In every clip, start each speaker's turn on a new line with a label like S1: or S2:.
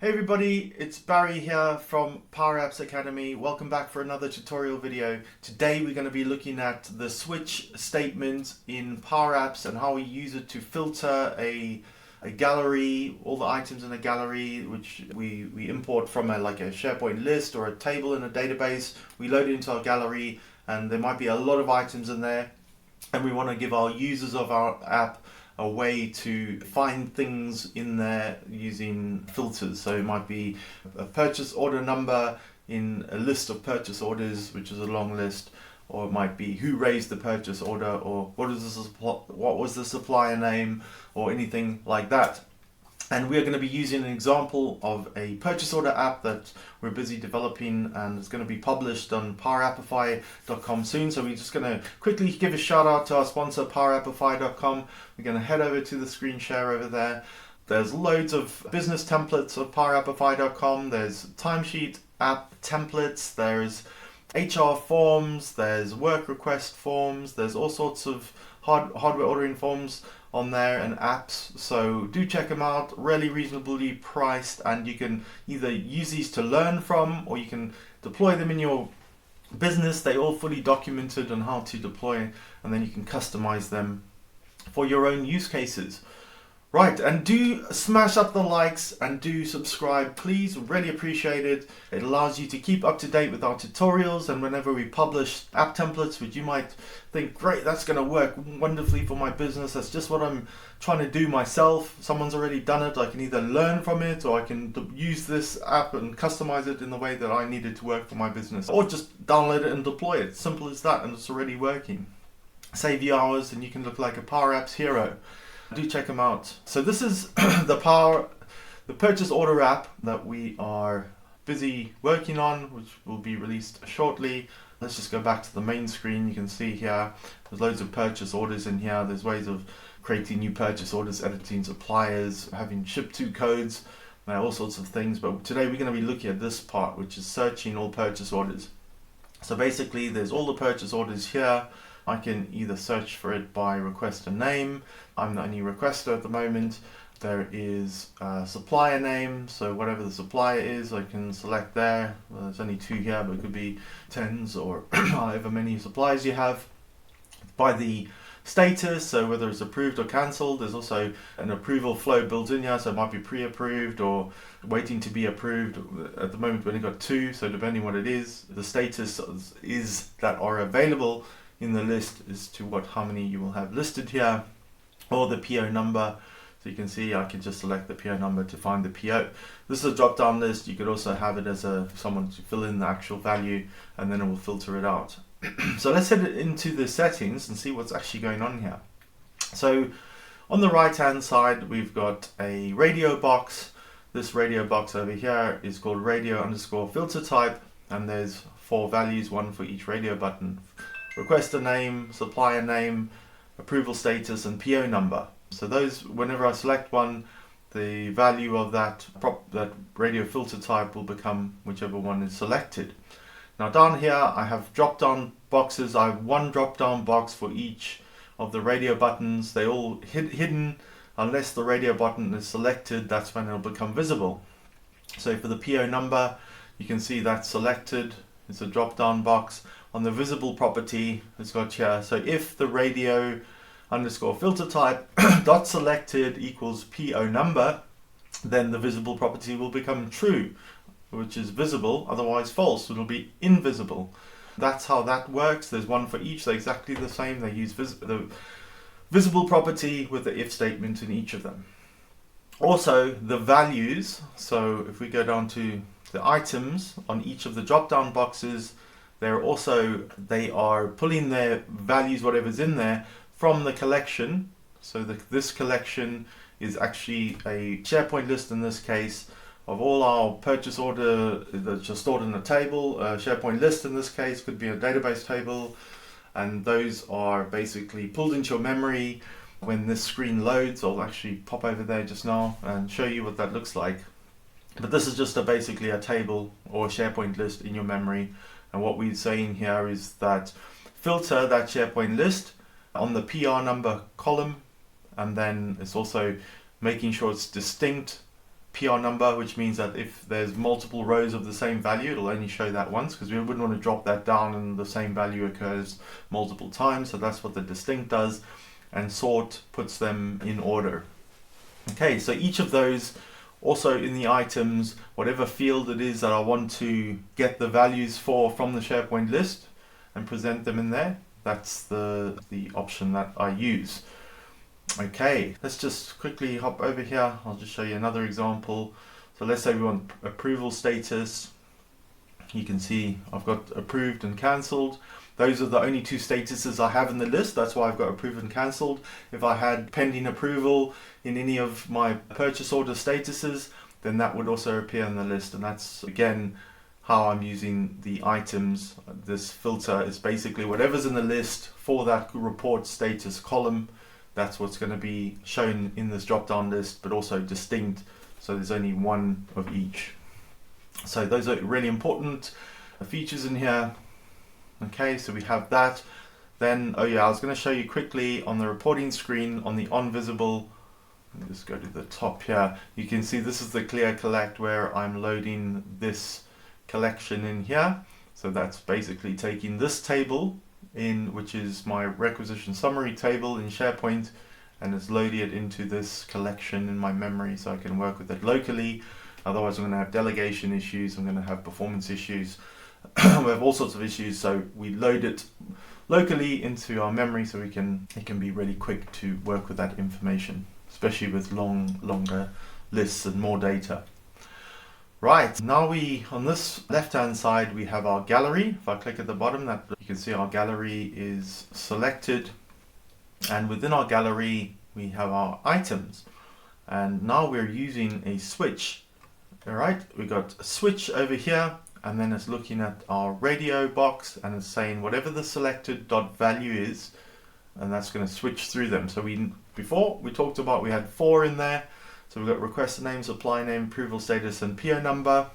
S1: Hey everybody, it's Barry here from Power Apps Academy. Welcome back for another tutorial video. Today we're going to be looking at the switch statement in Power Apps and how we use it to filter a gallery, all the items in a gallery which we import from like a SharePoint list or a table in a database. We load it into our gallery and there might be a lot of items in there, and we want to give our users of our app a way to find things in there using filters. So it might be a purchase order number in a list of purchase orders, which is a long list, or it might be who raised the purchase order, or what was the supplier name, or anything like that. And we're going to be using an example of a purchase order app that we're busy developing, and it's going to be published on powerappify.com soon. So we're just going to quickly give a shout out to our sponsor, powerappify.com. We're going to head over to the screen share over there. There's loads of business templates of powerappify.com. There's timesheet app templates. There's HR forms. There's work request forms. There's all sorts of hardware ordering forms on there and apps, so do check them out. Really reasonably priced, and you can either use these to learn from or you can deploy them in your business. They all fully documented on how to deploy, and then you can customize them for your own use cases. Right, and do smash up the likes and do subscribe, please. Really appreciate it. It allows you to keep up to date with our tutorials, and whenever we publish app templates, which you might think, great, that's going to work wonderfully for my business. That's just what I'm trying to do myself. Someone's already done it. I can either learn from it, or I can use this app and customize it in the way that I need it to work for my business, or just download it and deploy it. Simple as that, and it's already working. Save you hours, and you can look like a Power Apps hero. Do check them out. So this is the purchase order app that we are busy working on, which will be released shortly. Let's just go back to the main screen. You can see here there's loads of purchase orders in here. There's ways of creating new purchase orders, editing suppliers, having ship to codes, all sorts of things. But today we're going to be looking at this part, which is searching all purchase orders. So basically there's all the purchase orders here. I can either search for it by requester name. I'm the only requester at the moment. There is a supplier name, so whatever the supplier is, I can select there. Well, there's only 2 here, but it could be tens or however many suppliers you have. By the status, so whether it's approved or cancelled. There's also an approval flow built in here, so it might be pre-approved or waiting to be approved. At the moment we've only got 2, so depending what it is, the status is that are available in the list as to how many you will have listed here, or the PO number. So you can see I can just select the PO number to find the PO. This is a drop down list. You could also have it as someone to fill in the actual value, and then it will filter it out. So let's head into the settings and see what's actually going on here. So on the right hand side we've got a radio box. This radio box over here is called radio_filter type, and there's 4 values, 1 for each radio button. Requester name, supplier name, approval status, and PO number. So those, whenever I select one, the value of that radio filter type will become whichever one is selected. Now down here I have drop down boxes. I have 1 drop down box for each of the radio buttons. They all hidden unless the radio button is selected. That's when it'll become visible. So for the PO number, you can see that's selected. It's a drop down box. On the visible property, it's got here, so if the radio_filter type dot selected equals PO number, then the visible property will become true, which is visible, otherwise false, it'll be invisible. That's how that works. There's 1 for each, they're exactly the same. They use the visible property with the if statement in each of them. Also the values, so if we go down to the items on each of the drop down boxes, they are pulling their values, whatever's in there, from the collection. So this collection is actually a SharePoint list in this case of all our purchase order that's just stored in a table. A SharePoint list in this case could be a database table, and those are basically pulled into your memory. When this screen loads, I'll actually pop over there just now and show you what that looks like. But this is just basically a table or a SharePoint list in your memory. And what we're saying here is that filter that SharePoint list on the PR number column, and then it's also making sure it's distinct PR number, which means that if there's multiple rows of the same value, it'll only show that once, because we wouldn't want to drop that down and the same value occurs multiple times. So that's what the distinct does. And sort puts them in order. Okay, so each of those, also in the items, whatever field it is that I want to get the values for from the SharePoint list and present them in there, that's the option that I use. Okay, let's just quickly hop over here. I'll just show you another example. So let's say we want approval status. You can see I've got approved and cancelled. Those are the only two statuses I have in the list. That's why I've got approved and cancelled. If I had pending approval in any of my purchase order statuses, then that would also appear in the list. And that's, again, how I'm using the items. This filter is basically whatever's in the list for that report status column. That's what's going to be shown in this drop-down list, but also distinct. So there's only one of each. So those are really important features in here. Okay, so we have that. Then, oh yeah, I was going to show you quickly on the reporting screen on the on visible. Let me just go to the top here. You can see this is the ClearCollect where I'm loading this collection in here. So that's basically taking this table in, which is my requisition summary table in SharePoint, and it's loading it into this collection in my memory so I can work with it locally. Otherwise I'm going to have delegation issues, I'm going to have performance issues. We have all sorts of issues, so we load it locally into our memory so it can be really quick to work with that information, especially with longer lists and more data. Right, now on this left-hand side, we have our gallery. If I click at the bottom, that you can see our gallery is selected. And within our gallery, we have our items. And now we're using a switch. All right, we got a switch over here, and then it's looking at our radio box, and it's saying whatever the selected .value is, and that's going to switch through them. So before we talked about, we had 4 in there. So we've got requester name, supply name, approval status, and PO number.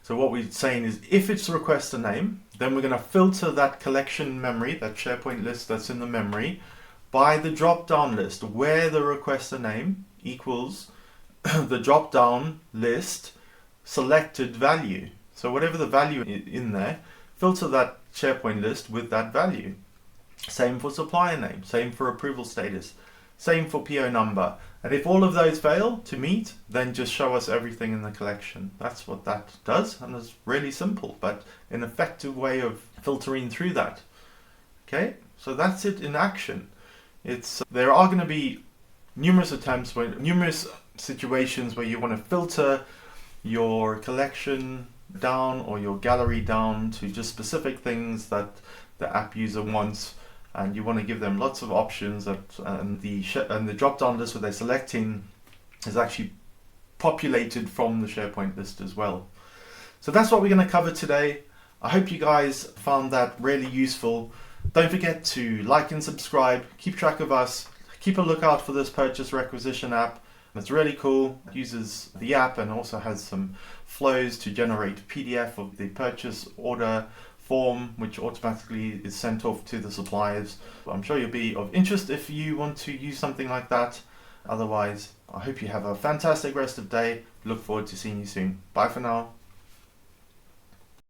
S1: So what we're saying is if it's a requester name, then we're going to filter that collection memory, that SharePoint list that's in the memory, by the drop-down list where the requester name equals the drop-down list selected value. So whatever the value in there, filter that SharePoint list with that value. Same for supplier name, same for approval status, same for PO number. And if all of those fail to meet, then just show us everything in the collection. That's what that does, and it's really simple, but an effective way of filtering through that. Okay, so that's it in action. There are going to be numerous situations where you want to filter your collection down or your gallery down to just specific things that the app user wants. And you want to give them lots of options, and the drop-down list where they're selecting is actually populated from the SharePoint list as well. So that's what we're going to cover today. I hope you guys found that really useful. Don't forget to like and subscribe, keep track of us, keep a lookout for this purchase requisition app. It's really cool. It uses the app and also has some flows to generate PDF of the purchase order form, which automatically is sent off to the suppliers. I'm sure you'll be of interest if you want to use something like that. Otherwise, I hope you have a fantastic rest of the day. Look forward to seeing you soon. Bye for now.